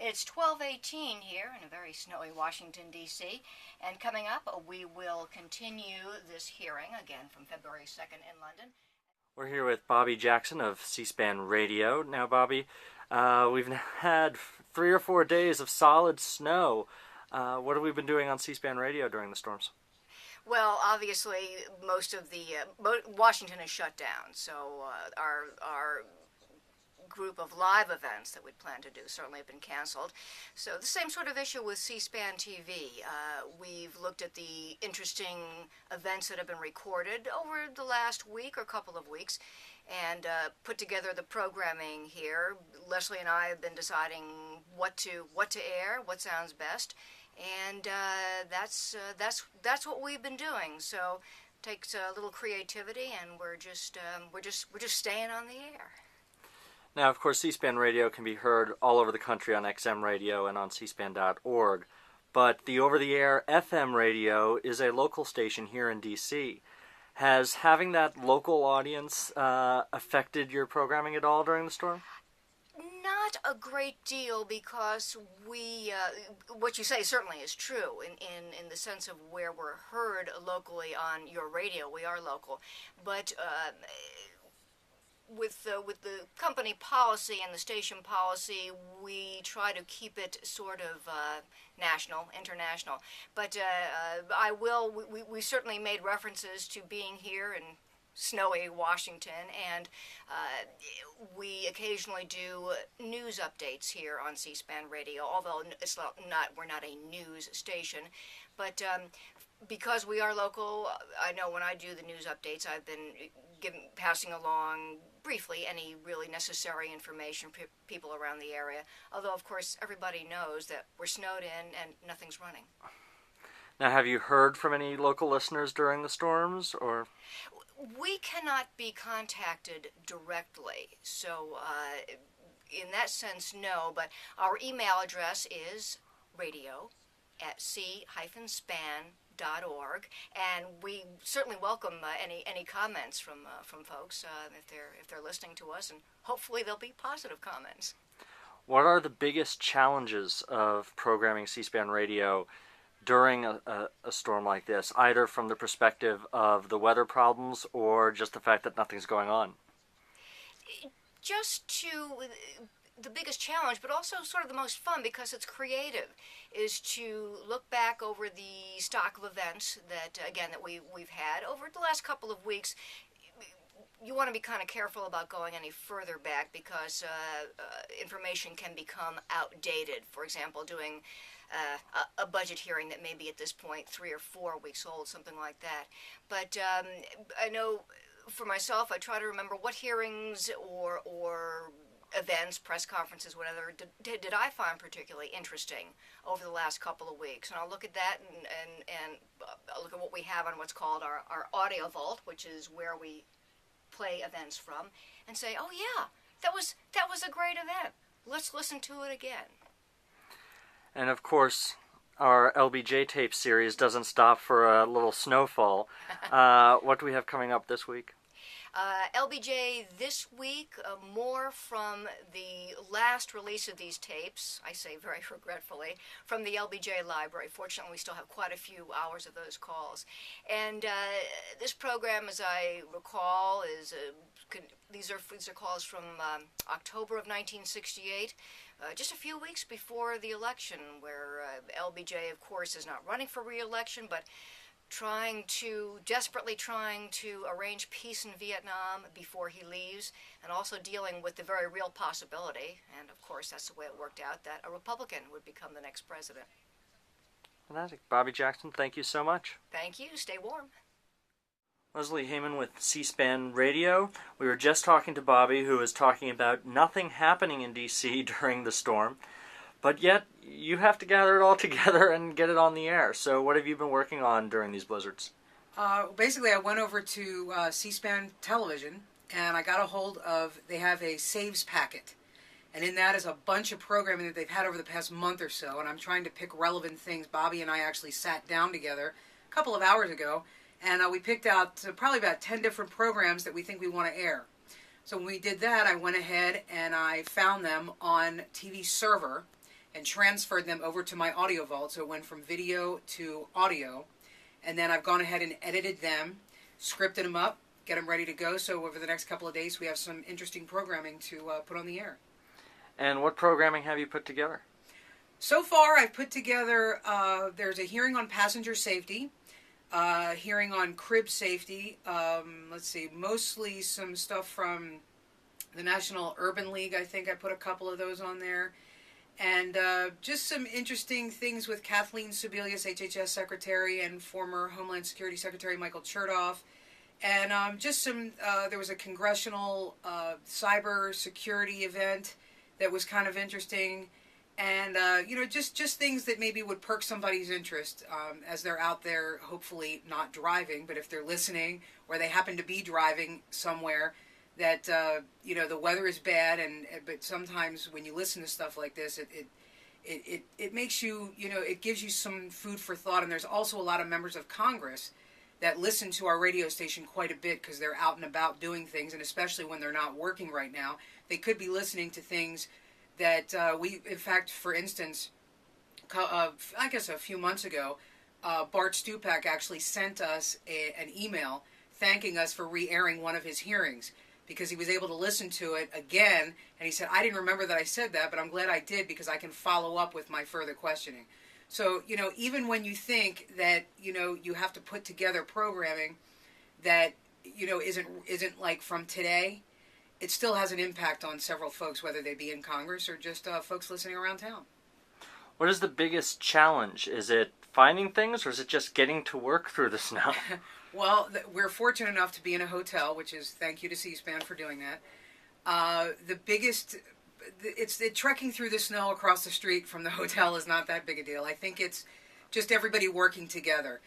It's 12:18 here in a very snowy Washington, D.C. And coming up, we will continue this hearing again from February 2nd in London. We're here with Bobby Jackson of C-SPAN Radio. Now, Bobby, we've had 3 or 4 days of solid snow. What have we been doing on C-SPAN Radio during the storms? Well, obviously, most of the Washington is shut down, so our group of live events that we'd planned to do certainly have been canceled. So the same sort of issue with C-SPAN TV. We've looked at the interesting events that have been recorded over the last week or couple of weeks and put together the programming here. Leslie and I have been deciding what to air, what sounds best, and that's what we've been doing. So it takes a little creativity, and we're just staying on the air. Now, of course, C-SPAN Radio can be heard all over the country on XM Radio and on cspan.org, but the over-the-air FM radio is a local station here in D.C. Has having that local audience affected your programming at all during the storm? Not a great deal, because what you say certainly is true in the sense of where we're heard locally on your radio. We are local, but with the company policy and the station policy, we try to keep it sort of national, international. But we certainly made references to being here in snowy Washington, and we occasionally do news updates here on C-SPAN Radio, although we're not a news station. But because we are local, I know when I do the news updates, I've been passing along briefly any really necessary information for people around the area, although of course everybody knows that we're snowed in and nothing's running. Now, have you heard from any local listeners during the storms, or? We cannot be contacted directly, so in that sense, no, but our email address is radio@c-span.org, and we certainly welcome any comments from folks if they're listening to us, and hopefully they'll be positive comments. What are the biggest challenges of programming C-SPAN Radio during a storm like this, either from the perspective of the weather problems or just the fact that nothing's going on? The biggest challenge, but also sort of the most fun because it's creative, is to look back over the stock of events that we've had over the last couple of weeks. You want to be kind of careful about going any further back because information can become outdated. For example, doing a budget hearing that may be at this point 3 or 4 weeks old, something like that. But I know for myself, I try to remember what hearings or events, press conferences, whatever, did I find particularly interesting over the last couple of weeks. And I'll look at that and I'll look at what we have on what's called our audio vault, which is where we play events from, and say, oh yeah, that was a great event. Let's listen to it again. And of course, our LBJ tape series doesn't stop for a little snowfall. What do we have coming up this week? LBJ this week, more from the last release of these tapes, I say very regretfully, from the LBJ library. Fortunately, we still have quite a few hours of those calls. And this program, as I recall, these are calls from October of 1968, just a few weeks before the election, where LBJ, of course, is not running for re-election, but desperately trying to arrange peace in Vietnam before he leaves, and also dealing with the very real possibility, and of course that's the way it worked out, that a Republican would become the next president. Fantastic. Bobby Jackson, thank you so much. Thank you. Stay warm. Mosley Heyman with C-SPAN Radio. We were just talking to Bobby, who was talking about nothing happening in D.C. during the storm. But yet, you have to gather it all together and get it on the air. So what have you been working on during these blizzards? Basically, I went over to C-SPAN Television, and I got a hold of, they have a saves packet. And in that is a bunch of programming that they've had over the past month or so, and I'm trying to pick relevant things. Bobby and I actually sat down together a couple of hours ago, and we picked out probably about 10 different programs that we think we want to air. So when we did that, I went ahead and I found them on TV Server, and transferred them over to my audio vault. So it went from video to audio. And then I've gone ahead and edited them, scripted them up, get them ready to go. So over the next couple of days, we have some interesting programming to put on the air. And what programming have you put together? So far, I've put together, there's a hearing on passenger safety, hearing on crib safety, mostly some stuff from the National Urban League. I think I put a couple of those on there. And just some interesting things with Kathleen Sebelius, HHS Secretary, and former Homeland Security Secretary Michael Chertoff. And just some, there was a congressional cyber security event that was kind of interesting. And, just things that maybe would perk somebody's interest as they're out there, hopefully not driving, but if they're listening or they happen to be driving somewhere that, the weather is bad, but sometimes when you listen to stuff like this, it makes you, it gives you some food for thought. And there's also a lot of members of Congress that listen to our radio station quite a bit because they're out and about doing things, and especially when they're not working right now, they could be listening to things that in fact, for instance, I guess a few months ago, Bart Stupak actually sent us an email thanking us for re-airing one of his hearings because he was able to listen to it again, and he said, I didn't remember that I said that, but I'm glad I did because I can follow up with my further questioning. So, even when you think that, you have to put together programming that, isn't like from today, it still has an impact on several folks, whether they be in Congress or just folks listening around town. What is the biggest challenge? Is it finding things, or is it just getting to work through the snow? Well, we're fortunate enough to be in a hotel, which is thank you to C-SPAN for doing that. The biggest, trekking through the snow across the street from the hotel is not that big a deal. I think it's just everybody working together.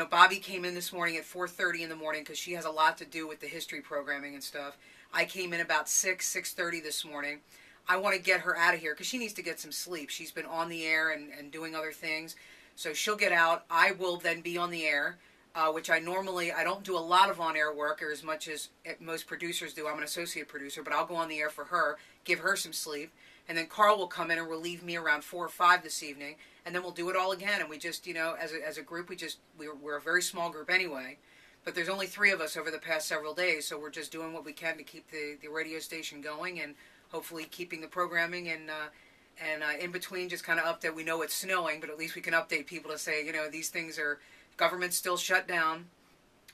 Bobby came in this morning at 4:30 in the morning because she has a lot to do with the history programming and stuff. I came in about 6:30 this morning. I want to get her out of here because she needs to get some sleep. She's been on the air and doing other things. So she'll get out. I will then be on the air, which I don't do a lot of on-air work or as much as most producers do. I'm an associate producer, but I'll go on the air for her, give her some sleep. And then Carl will come in and relieve me around 4 or 5 this evening. And then we'll do it all again. And we just, as a group, we're a very small group anyway. But there's only 3 of us over the past several days, so we're just doing what we can to keep the radio station going and hopefully keeping the programming and in between just kind of update. We know it's snowing, but at least we can update people to say, these things government's still shut down,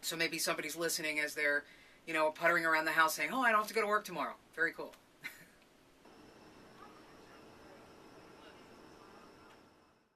so maybe somebody's listening as they're, puttering around the house saying, oh, I don't have to go to work tomorrow. Very cool.